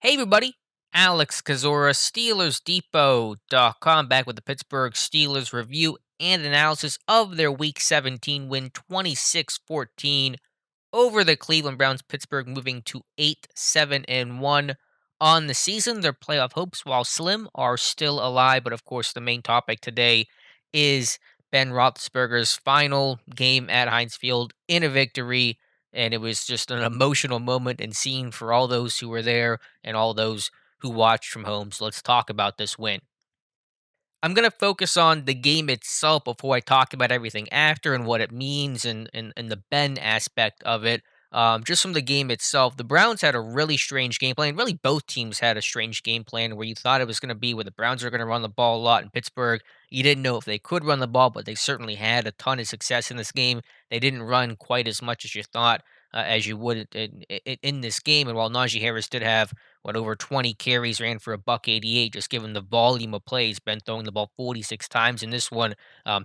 Hey everybody, Alex Kazora, SteelersDepot.com, back with the Pittsburgh Steelers review and analysis of their Week 17 win 26-14 over the Cleveland Browns. Pittsburgh moving to 8-7-1 on the season. Their playoff hopes, while slim, are still alive. But of course, the main topic today is Ben Roethlisberger's final game at Heinz Field in a victory. And it was just an emotional moment and scene for all those who were there and all those who watched from home. So let's talk about this win. I'm gonna focus on the game itself before I talk about everything after and what it means and the Ben aspect of it. Just from the game itself, the Browns had a really strange game plan. Really, both teams had a strange game plan where you thought it was going to be where the Browns are going to run the ball a lot in Pittsburgh. You didn't know if they could run the ball, but they certainly had a ton of success in this game. They didn't run quite as much as you thought as you would in this game. And while Najee Harris did have over 20 carries, ran for a buck 88, just given the volume of plays. Ben throwing the ball 46 times in this one.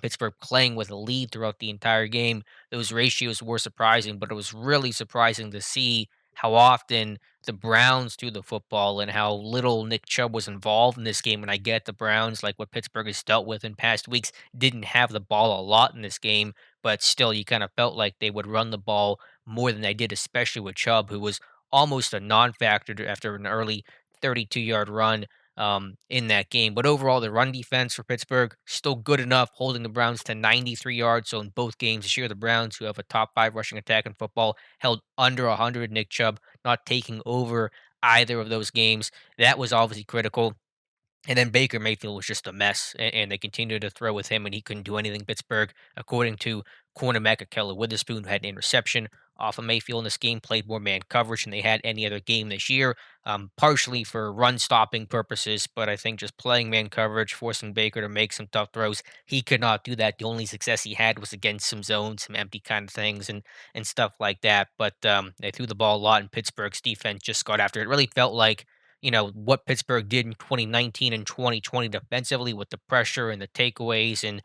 Pittsburgh playing with a lead throughout the entire game. Those ratios were surprising, but it was really surprising to see how often the Browns threw the football and how little Nick Chubb was involved in this game. And I get the Browns, like what Pittsburgh has dealt with in past weeks, didn't have the ball a lot in this game, but still, you kind of felt like they would run the ball more than they did, especially with Chubb, who was almost a non-factor after an early 32-yard run in that game. But overall, the run defense for Pittsburgh still good enough, holding the Browns to 93 yards. So in both games this year, the Browns, who have a top five rushing attack in football, held under 100. Nick Chubb not taking over either of those games. That was obviously critical. And then Baker Mayfield was just a mess, and they continued to throw with him, and he couldn't do anything. Pittsburgh, according to cornerback Akella Witherspoon, who had an interception off of Mayfield in this game, played more man coverage than they had any other game this year, partially for run stopping purposes, but I think just playing man coverage, forcing Baker to make some tough throws, he could not do that. The only success he had was against some zones, some empty kind of things, and stuff like that. But they threw the ball a lot, and Pittsburgh's defense just got after it. It really felt like what Pittsburgh did in 2019 and 2020 defensively with the pressure and the takeaways and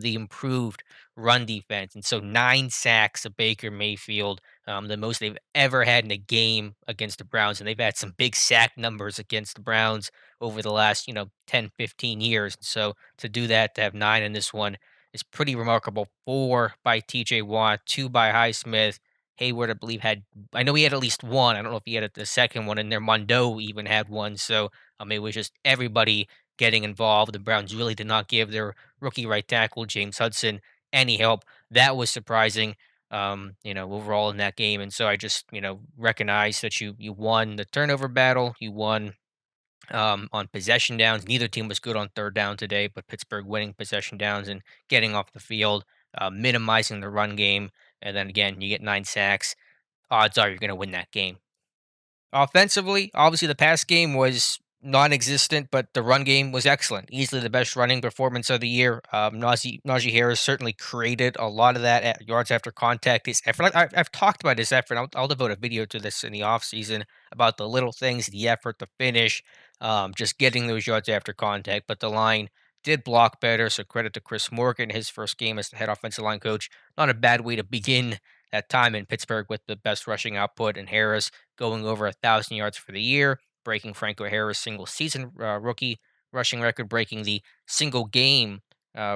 the improved run defense. And so 9 sacks of Baker Mayfield, the most they've ever had in a game against the Browns. And they've had some big sack numbers against the Browns over the last, 10, 15 years. And so to do that, to have 9 in this one is pretty remarkable. 4 by TJ Watt, 2 by Highsmith. Hayward, I believe, I know he had at least one. I don't know if he had the second one in there. Mondo even had one. So, it was just everybody getting involved. The Browns really did not give their rookie right tackle, James Hudson, any help. That was surprising, overall in that game. And so I just, recognize that you won the turnover battle. You won on possession downs. Neither team was good on third down today, but Pittsburgh winning possession downs and getting off the field, minimizing the run game. And then again, you get 9 sacks. Odds are you're going to win that game. Offensively, obviously the pass game was non-existent, but the run game was excellent. Easily the best running performance of the year. Najee Harris certainly created a lot of that at yards after contact. His effort, I've talked about his effort. I'll devote a video to this in the offseason about the little things, the effort, the finish, just getting those yards after contact. But the line did block better, so credit to Chris Morgan, his first game as the head offensive line coach. Not a bad way to begin that time in Pittsburgh with the best rushing output, and Harris going over 1,000 yards for the year, breaking Franco Harris' single season rookie rushing record, breaking the single game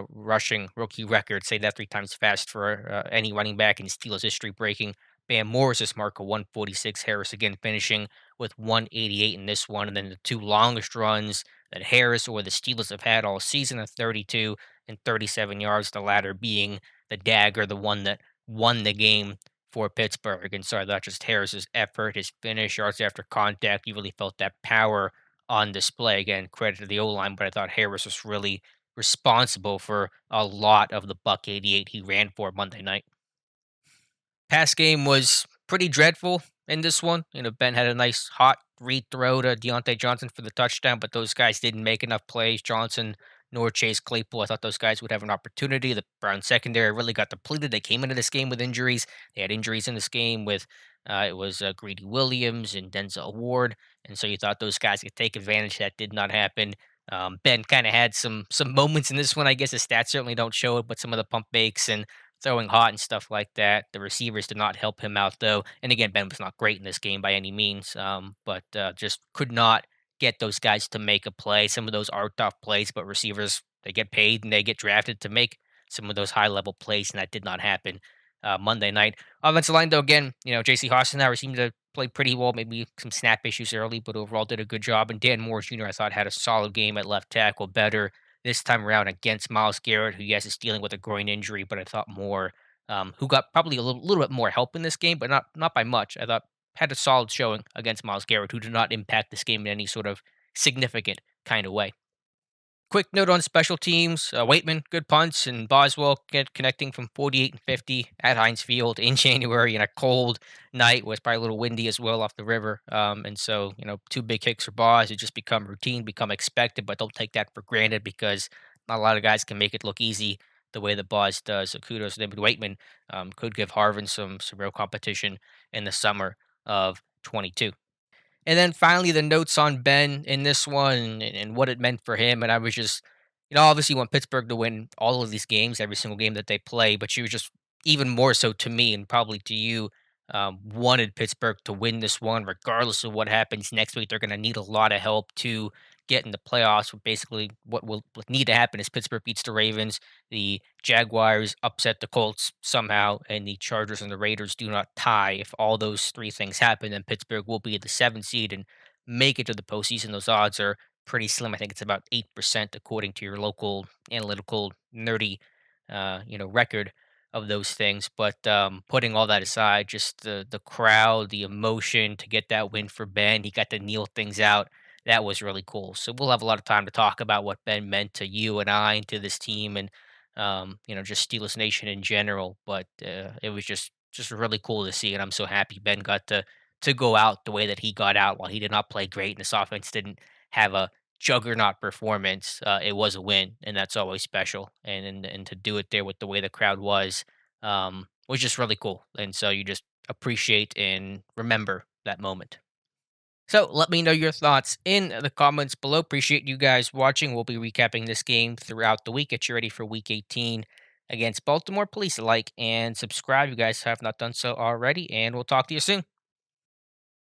rushing rookie record. Say that 3 times fast for any running back in Steelers history, breaking Bam Morris's mark of 146. Harris again finishing with 188 in this one, and then the 2 longest runs that Harris or the Steelers have had all season of 32 and 37 yards. The latter being the dagger, the one that won the game for Pittsburgh. And so I thought just Harris's effort, his finish, yards after contact, you really felt that power on display. Again, credit to the O line, but I thought Harris was really responsible for a lot of the buck 88 he ran for Monday night. Pass game was pretty dreadful in this one. Ben had a nice hot read throw to Deontay Johnson for the touchdown, but those guys didn't make enough plays. Johnson nor Chase Claypool. I thought those guys would have an opportunity. The Brown secondary really got depleted. They came into this game with injuries. They had injuries in this game with it was Greedy Williams and Denzel Ward, and so you thought those guys could take advantage. That did not happen. Ben kind of had some moments in this one. I guess his stats certainly don't show it, but some of the pump fakes and throwing hot and stuff like that. The receivers did not help him out though. And again, Ben was not great in this game by any means, but just could not get those guys to make a play. Some of those are tough plays, but receivers, they get paid and they get drafted to make some of those high level plays, and that did not happen Monday night. Offensive line, though, again, J.C. Hassenauer seemed to play pretty well. Maybe some snap issues early, but overall did a good job. And Dan Moore Jr., I thought, had a solid game at left tackle, better this time around against Myles Garrett, who, yes, is dealing with a groin injury, but I thought Moore, who got probably a little bit more help in this game, but not by much. I thought had a solid showing against Myles Garrett, who did not impact this game in any sort of significant kind of way. Quick note on special teams: Waitman, good punts, and Boswell connecting from 48 and 50 at Heinz Field in January in a cold night. Was probably a little windy as well off the river. And so, two big kicks for Bos. It just become routine, become expected, but don't take that for granted because not a lot of guys can make it look easy the way that Bos does. So kudos to David Waitman. Could give Harvin some real competition in the summer of 22. And then finally, the notes on Ben in this one and what it meant for him. And I was just, obviously want Pittsburgh to win all of these games, every single game that they play. But she was just even more so to me and probably to you, wanted Pittsburgh to win this one, regardless of what happens next week. They're going to need a lot of help to get in the playoffs. Basically, what will need to happen is Pittsburgh beats the Ravens, the Jaguars upset the Colts somehow, and the Chargers and the Raiders do not tie. If all those three things happen, then Pittsburgh will be the seventh seed and make it to the postseason. Those odds are pretty slim. I think it's about 8% according to your local analytical nerdy, record of those things. But putting all that aside, just the crowd, the emotion to get that win for Ben, he got to kneel things out. That was really cool. So we'll have a lot of time to talk about what Ben meant to you and I and to this team and just Steelers Nation in general. But it was just really cool to see, and I'm so happy Ben got to go out the way that he got out. While he did not play great, and this offense didn't have a juggernaut performance, it was a win, and that's always special. And to do it there with the way the crowd was just really cool. And so you just appreciate and remember that moment. So let me know your thoughts in the comments below. Appreciate you guys watching. We'll be recapping this game throughout the week. Get you ready for week 18 against Baltimore. Please like and subscribe. You guys have not done so already, and we'll talk to you soon.